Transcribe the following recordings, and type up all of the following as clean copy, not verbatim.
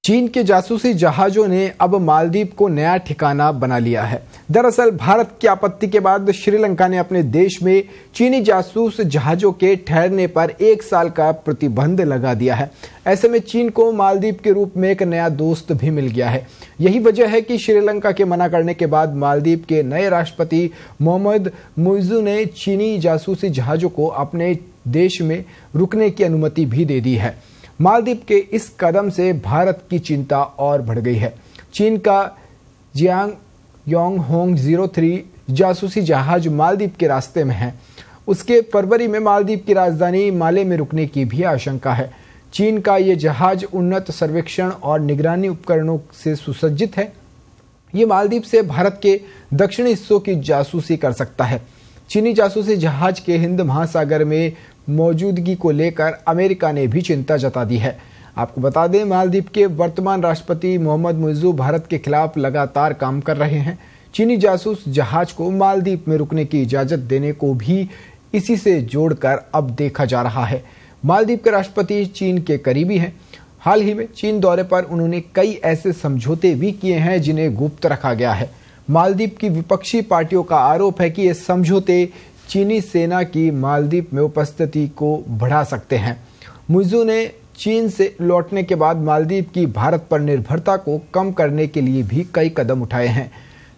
चीन के जासूसी जहाजों ने अब मालदीव को नया ठिकाना बना लिया है। दरअसल भारत की आपत्ति के बाद श्रीलंका ने अपने देश में चीनी जासूस जहाजों के ठहरने पर 1 साल का प्रतिबंध लगा दिया है। ऐसे में चीन को मालदीव के रूप में एक नया दोस्त भी मिल गया है। यही वजह है कि श्रीलंका के मना करने के बाद मालदीव के नए राष्ट्रपति मोहम्मद मुइज़्ज़ू ने चीनी जासूसी जहाजों को अपने देश में रुकने की अनुमति भी दे दी है। मालदीव के इस कदम से भारत की चिंता और बढ़ गई है। चीन का जियांग योंग होंग 03 जासूसी जहाज मालदीव के रास्ते में है। उसके फरवरी में मालदीव की राजधानी माले में रुकने की भी आशंका है। चीन का ये जहाज उन्नत सर्वेक्षण और निगरानी उपकरणों से सुसज्जित है। ये मालदीव से भारत के दक्षिणी हिस्सों की जासूसी कर सकता है। चीनी जासूसी जहाज के हिंद महासागर में मौजूदगी को लेकर अमेरिका ने भी चिंता जता दी है। आपको बता दें, मालदीव के वर्तमान राष्ट्रपति मोहम्मद मुइज़्ज़ू भारत के खिलाफ लगातार काम कर रहे हैं। चीनी जासूस जहाज को मालदीव में रुकने की इजाजत देने को भी इसी से जोड़कर अब देखा जा रहा है। मालदीव के राष्ट्रपति चीन के करीबी हैं। हाल ही में चीन दौरे पर उन्होंने कई ऐसे समझौते भी किए हैं जिन्हें गुप्त रखा गया है। मालदीव की विपक्षी पार्टियों का आरोप है कि ये समझौते चीनी सेना की मालदीव में उपस्थिति को बढ़ा सकते हैं। मुइज़्ज़ू ने चीन से लौटने के बाद मालदीव की भारत पर निर्भरता को कम करने के लिए भी कई कदम उठाए हैं।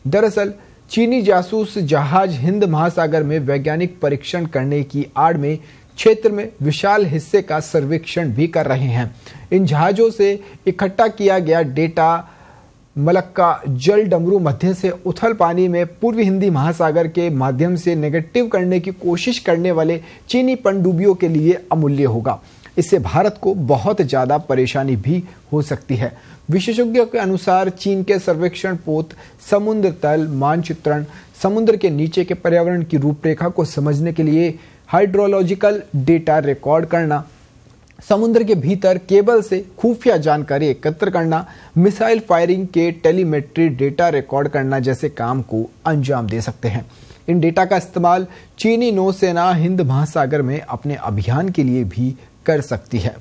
दरअसल चीनी जासूस जहाज हिंद महासागर में वैज्ञानिक परीक्षण करने की आड़ में क्षेत्र में विशाल हिस्से का सर्वेक्षण भी कर रहे हैं। इन जहाजों से इकट्ठा किया गया डेटा मलक्का जल डमरू मध्य से उथल पानी में पूर्वी हिंदी महासागर के माध्यम से नेगेटिव करने की कोशिश करने वाले चीनी पनडुब्बियों के लिए अमूल्य होगा। इससे भारत को बहुत ज्यादा परेशानी भी हो सकती है। विशेषज्ञों के अनुसार चीन के सर्वेक्षण पोत समुद्र तल मानचित्रण, समुद्र के नीचे के पर्यावरण की रूपरेखा को समझने के लिए हाइड्रोलॉजिकल डेटा रिकॉर्ड करना, समुद्र के भीतर केबल से खुफिया जानकारी एकत्र करना, मिसाइल फायरिंग के टेलीमेट्री डेटा रिकॉर्ड करना जैसे काम को अंजाम दे सकते हैं। इन डेटा का इस्तेमाल चीनी नौसेना हिंद महासागर में अपने अभियान के लिए भी कर सकती है।